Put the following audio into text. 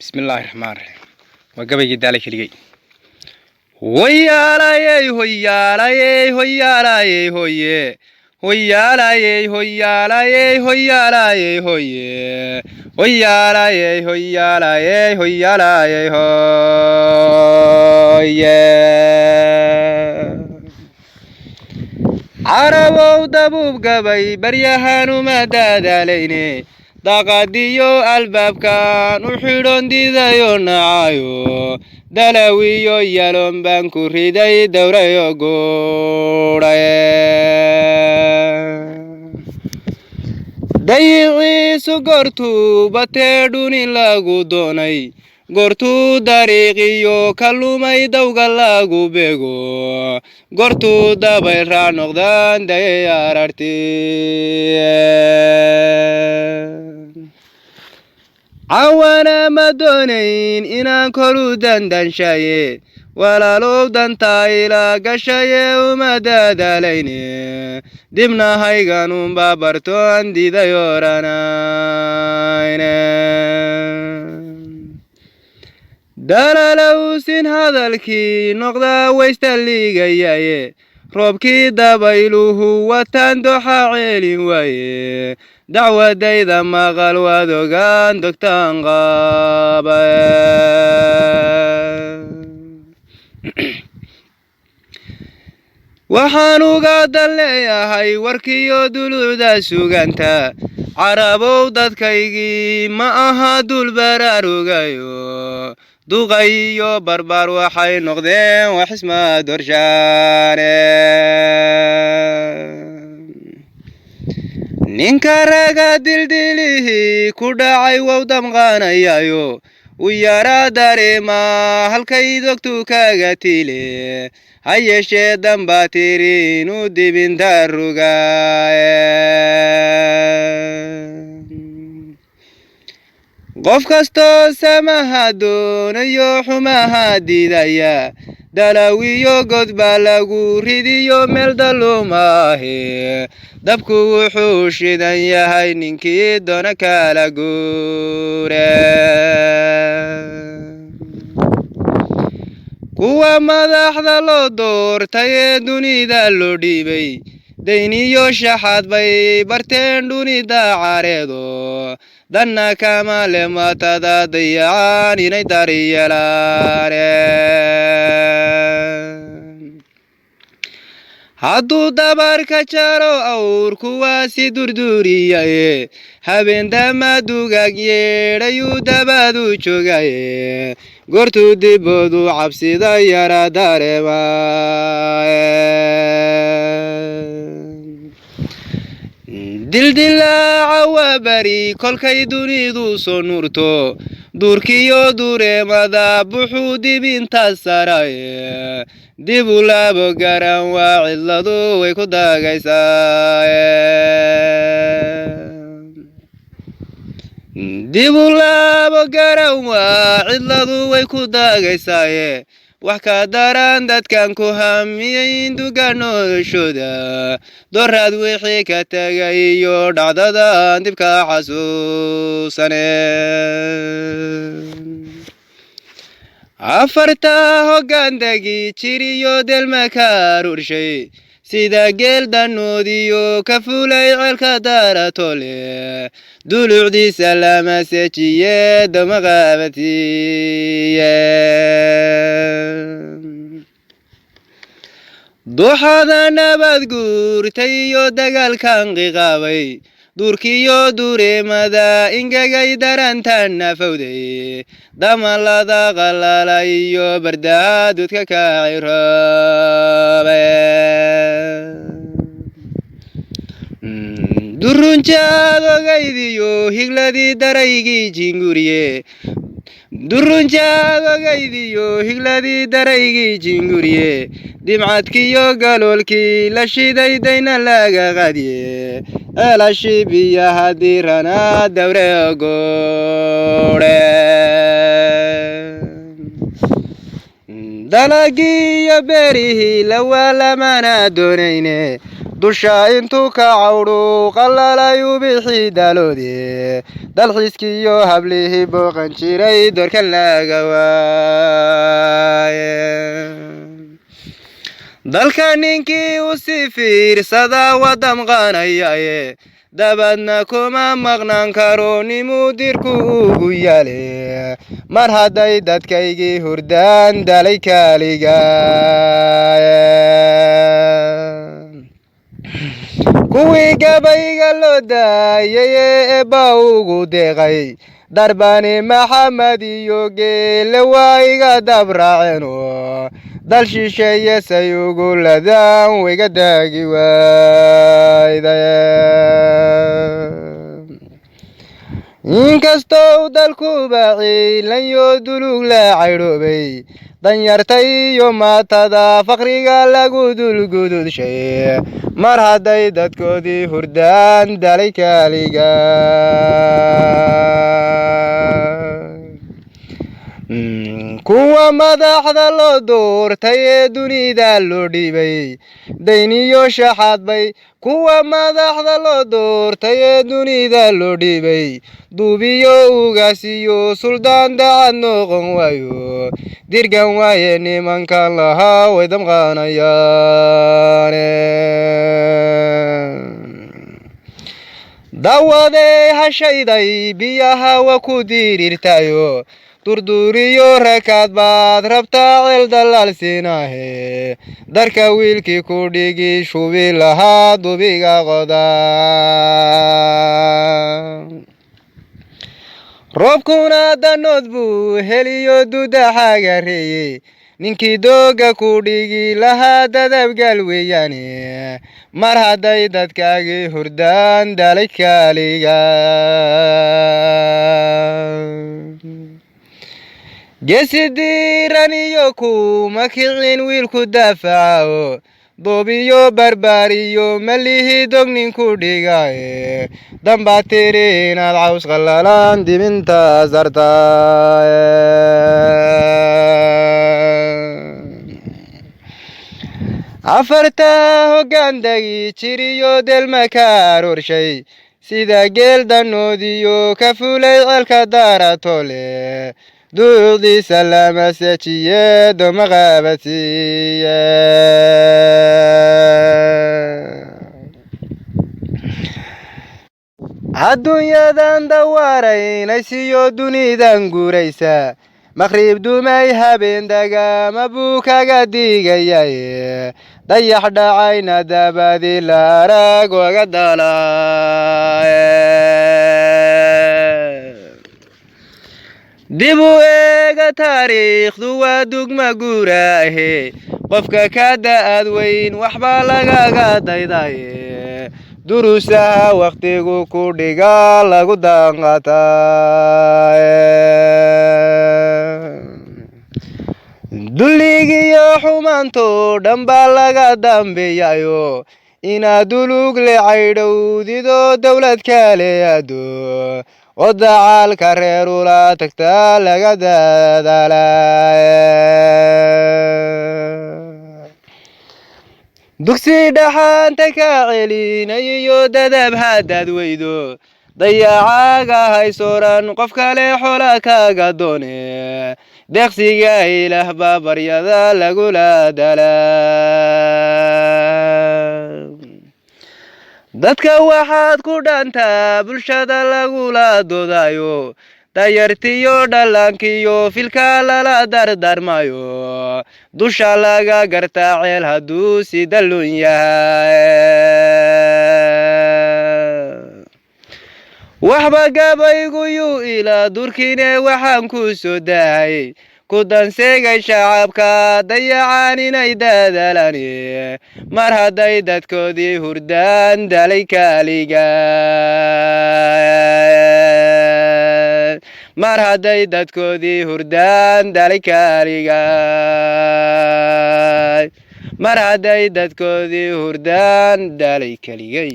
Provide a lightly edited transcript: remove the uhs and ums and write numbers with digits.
بسم الله الرحمن الرحيم وقبل ذلك لقي ويا لا يي ويا لا يي ويا لا يي ويا ويا لا يي ويا لا يي ويا لا يي ويا ويا لا يي ويا لا يي ويا لا يي ويا عربو دبوب قبي بريهانو ما داداليني داقاديو الباب كان وحيرون ديدايو نعايو دلاويو يالون بانكو ريداي دورايو قوراي دايغيسو قرتو باتيدوني لاغو دوناي قرتو داريغيو كالوماي دوغا لاغو بيغو قرتو داباي رانوغدان داي يارارتي عوانا مدونين إنا كلو دندن شاي ولا لو دنتا إلا قشاي ومدادا ليني دمنا هايغانون بابرتو عندي دا يورانا دلالو سين هذا الكي نقضى ويستلي قياي روبكي دابايلوه وتاندوحا عيلي واي دعوة دايدا ما غالوا دوغان دوكتان غابا waxaanu gaadan leeyahay warkiyo dulucda suganta carabow dadkaygii ma aha dul baraarugayo duqayo barbar waxay noqdeen wax isma dorshaane ninka raga dildilihi ku dhacay wow damqaanayayo u yaraa dareema halkay dogtu kaga tile ha yeeshee dambaa tiri inuu dibinta rugaaye qof kastoo samaha doonayo xumaha diidaya dalawiyo god baa lagu ridiyo meel dalumaahe dabku wuxuu shidan yahay ninkii doona kala guure kuwa madaxda loo doortay ee dunida loo dhiibay dayniyo shaxaad bay barteen dunida careedo danna kama le matada dayacaan inay daryeelaane hadduu dabarka jaro awr kuwaasi durduriyaye habeen dama dugaag yeedhayuu dabadu joogaye goortuu diboodu cabsida yara dareemaaye dildilaaca waa bari kolkay dunidu soo nuurto duurkiyo dureemada buxuu dibinta saraye dib u laabo garan waa cidladu way ku daagaysaaye dib u laabo garan waa cidladu way ku daagaysaaye wax ka daran dadkan ku hamiyay duga noloshooda doraad wixii ka tagay iyo dhacdadan dibka xasuusane afarta hogaandagi jiriyo delma ka rurshay sida geel danoodiyo ka fulay ceelka daratole dulucdiisa lama seejiye damaqabatiye duxada nabad guurtay iyo dagaalkan qiqaabay duurkiyo dureemada ingagay darantan nafowday damalada qalala iyo bardaadudka ka ciroobe durunjaad ogaydiyo higladii daraygii jinguriye durunjaad ogaydiyo higladii daraygii jinguriye dimcadkiyo galoolkii la shiday dayna laga qadiye eelashi biyaha dirana dawre goore dalagiyo beerihii lawaa lamana doonayne dusha intuu ka cawdhu qallalayu bixii daaloodee dalxiiskiiyo hablihii booqan jiray doorkan laga waaye dalka ninkii u sii fiirsadaa waa damqanayaye dabadna kuma maqnaan karo nimuu dirku ugu yaale mar hadday dadkaygii hurdaan dalay kaaliga kuwii gabayga loo daayay eebba ugu deeqay darbani maxamed iyo geele waa iga dabraaceno dal shisheeye say ugu ladaan wiga daagi waaydaye inkastoo dalkuba ciilanyo dulug la caydhoobay danyartay iyo maatada faqriga lagu dulgududshay mar hadday dadkoodii hurdaan dalay kaaliga kuwa madaxda loo doortay ee dunida loo dhiibay dayniyo shaxaad bay kuwa madaxda loo doortay ee dunida loo dhiibay duubiyo ugaasiyo suldaan dacad noqon waayo dirgan waaye nimankan lahaa way damqaanayaane dawadey hashayday biyaha waa ku dirirtayo durduriyo rakaad baad rabtaa ceel dalaal siinaahe darka wiilkii ku dhigi shubi lahaa dubiga qoda roobkuna danood buu heliyo duda xagareeye ninkii dooga ku dhigi lahaa dadabgal weeyaane mar hadday dadkaagii hurdaan dalay kaaliga geesidiiran iyo kuma kicin wiilku daafaco doobiyo barbaariyo malihi dogninku dhigaye dambaa tiri inaad caws qallalaan dibinta sartaaye afarta hoggaan dagi jiriyo delma ka aroorshay sida geel danoodiyo ka fulay ceelka daaratole duuqdiisa lama sejiye doma qaabadsiiye adduunyadan dawaaraynaysiyo dunidan guuraysa maqrib dumay habeen dagama buu kaga digayaye dayax dhacayna dabadi la arag waga dalaaye dib u eega taariikhdu waa dugma guuraahe qofka ka da'ad weyn waxbaa lagaga daydaye duruusaha wakhtigu ku dhiga lagu danqataaye dulligiyo xumaanto dhan baa laga dambeeyayo inaad dulug le caydhowdido dowlad kale ado oo dacaalka reer ula tagtaa laga dadaalaaye dugsi dhaxaanta ka celinayiyo dadab haddaad weydo dayacaaga haysoran qof kale xola kaga doone deeqsiga ilaah baa baryada lagula dalaa dadka waxaad ku dhantaa bulshada lagula doodayo dayartiyo dhallaankiyo filka lala dardarmayo dusha laga gartaa ceel hadduu si dallun yahay waxba gabayguyuu ilaa durkine waxaan ku soo dahay ku danseegay shacabka dayacaan inay dadaalani mar hadday dadkoodii hurdaan dalay kaaliga mar hadday dadkoodii hurdaan dalay kaaliga mar hadday dadkoodii hurdaan dalay kaligay